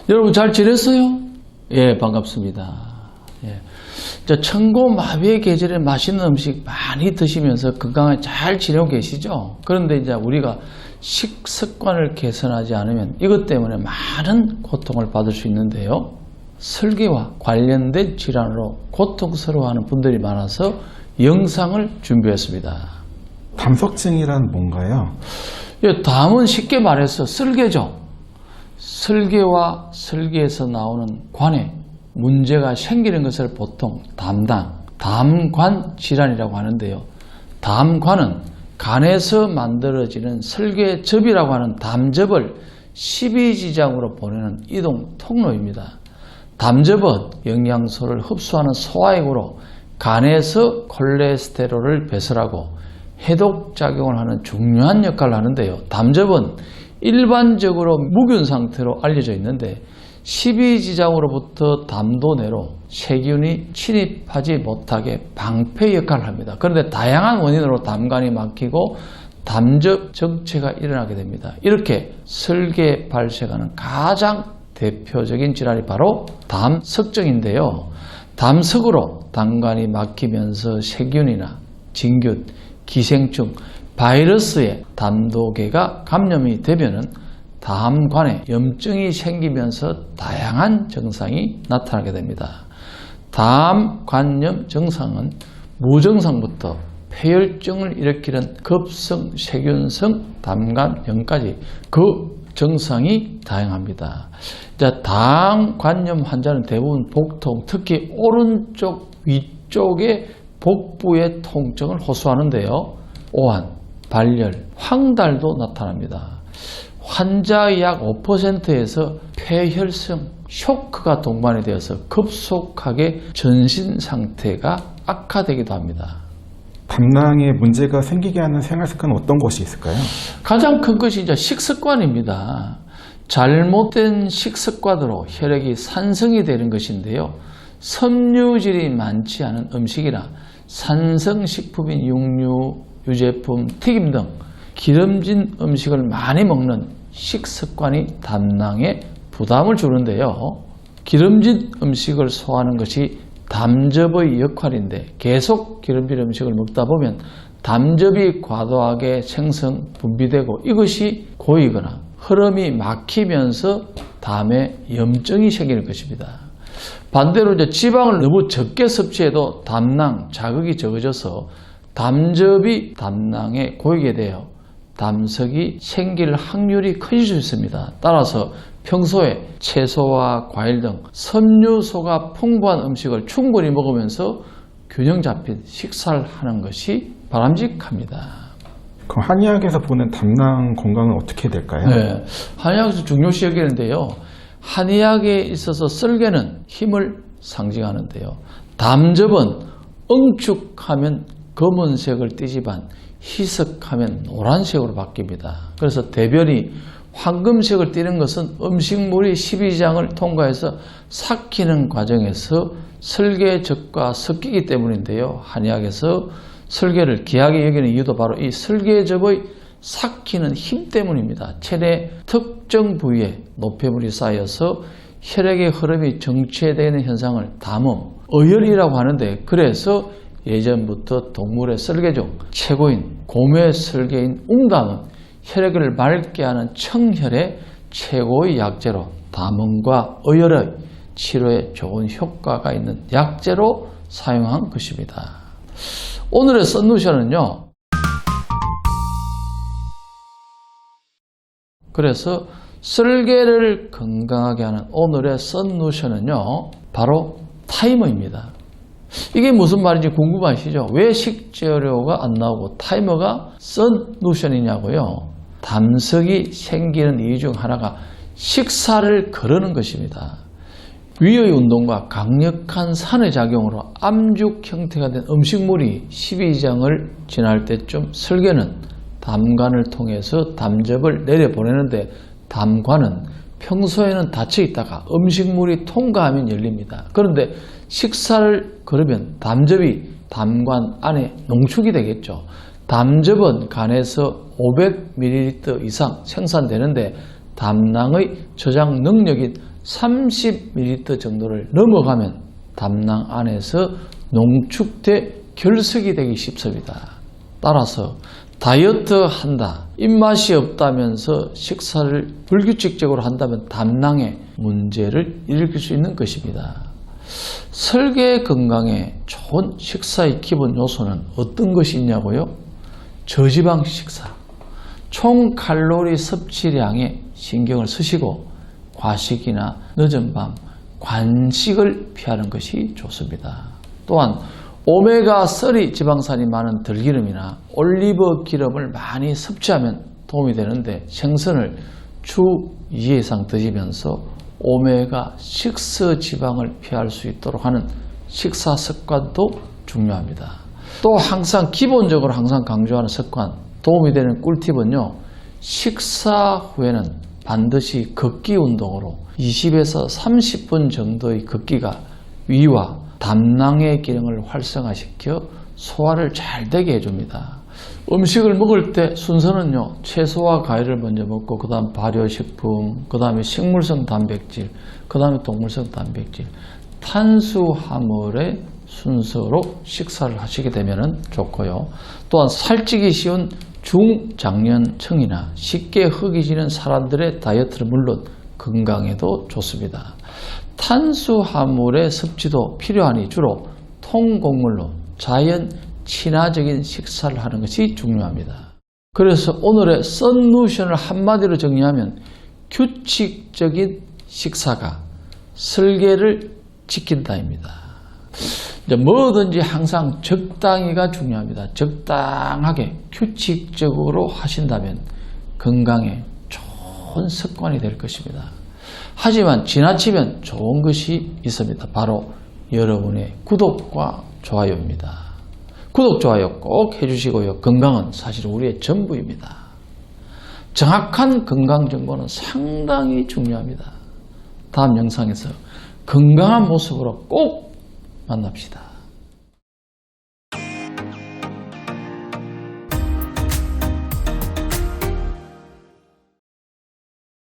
여러분 잘 지냈어요? 예, 반갑습니다. 예. 천고마비의 계절에 맛있는 음식 많이 드시면서 건강을 잘 지내고 계시죠? 그런데 이제 우리가 식습관을 개선하지 않으면 이것 때문에 많은 고통을 받을 수 있는데요. 설계와 관련된 질환으로 고통스러워하는 분들이 많아서 영상을 준비했습니다. 담석증이란 뭔가요? 예, 담은 쉽게 말해서 설계죠. 설계와 설계에서 나오는 관에 문제가 생기는 것을 보통 담관 질환이라고 하는데요. 담관은 간에서 만들어지는 설계접이라고 하는 담접을 십이지장으로 보내는 이동 통로입니다. 담접은 영양소를 흡수하는 소화액으로 간에서 콜레스테롤을 배설하고 해독작용을 하는 중요한 역할을 하는데요. 담접은 일반적으로 무균 상태로 알려져 있는데 십이지장으로부터 담도내로 세균이 침입하지 못하게 방패 역할을 합니다. 그런데 다양한 원인으로 담관이 막히고 담접 정체가 일어나게 됩니다. 이렇게 설계 발생하는 가장 대표적인 질환이 바로 담석증인데요. 담석으로 담관이 막히면서 세균이나 진균, 기생충, 바이러스에 담도계가 감염이 되면은 담관에 염증이 생기면서 다양한 증상이 나타나게 됩니다. 담관염 증상은 무증상부터 폐혈증을 일으키는 급성 세균성 담관염까지 그 증상이 다양합니다. 담관염 환자는 대부분 복통, 특히 오른쪽 위쪽의 복부의 통증을 호소하는데요. 오한, 발열, 황달도 나타납니다. 환자의 약 5%에서 폐혈성 쇼크가 동반이 되어서 급속하게 전신 상태가 악화되기도 합니다. 담낭에 문제가 생기게 하는 생활습관은 어떤 것이 있을까요? 가장 큰 것이 이제 식습관입니다. 잘못된 식습관으로 혈액이 산성이 되는 것인데요. 섬유질이 많지 않은 음식이나 산성식품인 육류, 유제품, 튀김 등 기름진 음식을 많이 먹는 식습관이 담낭에 부담을 주는데요. 기름진 음식을 소화하는 것이 담접의 역할인데 계속 기름진 음식을 먹다 보면 담접이 과도하게 생성, 분비되고 이것이 고이거나 흐름이 막히면서 담에 염증이 생기는 것입니다. 반대로 이제 지방을 너무 적게 섭취해도 담낭 자극이 적어져서 담접이 담낭에 고이게 돼요. 담석이 생길 확률이 커질 수 있습니다. 따라서 평소에 채소와 과일 등 섬유소가 풍부한 음식을 충분히 먹으면서 균형 잡힌 식사를 하는 것이 바람직합니다. 그럼 한의학에서 보는 담낭 건강은 어떻게 될까요? 네, 한의학에서 중요시 여기는데요. 한의학에 있어서 설계는 힘을 상징하는데요. 담접은 응축하면 검은색을 띠지만 희석하면 노란색으로 바뀝니다. 그래서 대변이 황금색을 띠는 것은 음식물이 십이지장을 통과해서 삭히는 과정에서 설계접과 섞이기 때문인데요. 한의학에서 설계를 귀하게 여기는 이유도 바로 이 설계접의 삭히는 힘 때문입니다. 체내 특정 부위에 노폐물이 쌓여서 혈액의 흐름이 정체되는 현상을 담음, 어혈이라고 하는데 그래서 예전부터 동물의 설계 중 최고인 고묘의 설계인 웅담은 혈액을 맑게 하는 청혈의 최고의 약재로 담음과 어혈의 치료에 좋은 효과가 있는 약재로 사용한 것입니다. 오늘의 썬루션은요. 그래서 설계를 건강하게 하는 오늘의 썬루션은요. 바로 타이머입니다. 이게 무슨 말인지 궁금하시죠? 왜 식재료가 안 나오고 타이머가 썬루션이냐고요? 담석이 생기는 이유 중 하나가 식사를 거르는 것입니다. 위의 운동과 강력한 산의 작용으로 암죽 형태가 된 음식물이 십이지장을 지날 때쯤 설계는 담관을 통해서 담접을 내려보내는데 담관은 평소에는 닫혀 있다가 음식물이 통과하면 열립니다. 그런데 식사를 거르면 담접이 담관 안에 농축이 되겠죠. 담접은 간에서 500ml 이상 생산되는데 담낭의 저장 능력인 30ml 정도를 넘어가면 담낭 안에서 농축돼 결석이 되기 쉽습니다. 따라서 다이어트 한다, 입맛이 없다면서 식사를 불규칙적으로 한다면 담낭에 문제를 일으킬 수 있는 것입니다. 설계 건강에 좋은 식사의 기본 요소는 어떤 것이 있냐고요? 저지방 식사, 총 칼로리 섭취량에 신경을 쓰시고 과식이나 늦은 밤, 관식을 피하는 것이 좋습니다. 또한 오메가3 지방산이 많은 들기름이나 올리브 기름을 많이 섭취하면 도움이 되는데 생선을 주 2회 이상 드시면서 오메가6 지방을 피할 수 있도록 하는 식사 습관도 중요합니다. 또 항상 기본적으로 항상 강조하는 습관, 도움이 되는 꿀팁은요, 식사 후에는 반드시 걷기 운동으로 20에서 30분 정도의 걷기가 위와 담낭의 기능을 활성화시켜 소화를 잘 되게 해줍니다. 음식을 먹을 때 순서는요, 채소와 과일을 먼저 먹고 그 다음 발효식품, 그 다음에 식물성 단백질, 그 다음에 동물성 단백질, 탄수화물의 순서로 식사를 하시게 되면 좋고요. 또한 살찌기 쉬운 중장년층이나 쉽게 흙이 지는 사람들의 다이어트는 물론 건강에도 좋습니다. 탄수화물의 섭취도 필요하니 주로 통곡물로 자연 친화적인 식사를 하는 것이 중요합니다. 그래서 오늘의 썬루션을 한마디로 정리하면 규칙적인 식사가 설계를 지킨다입니다. 뭐든지 항상 적당히가 중요합니다. 적당하게 규칙적으로 하신다면 건강에 좋은 습관이 될 것입니다. 하지만 지나치면 좋은 것이 있습니다. 바로 여러분의 구독과 좋아요입니다. 구독, 좋아요 꼭 해주시고요. 건강은 사실 우리의 전부입니다. 정확한 건강 정보는 상당히 중요합니다. 다음 영상에서 건강한 모습으로 꼭 만납시다.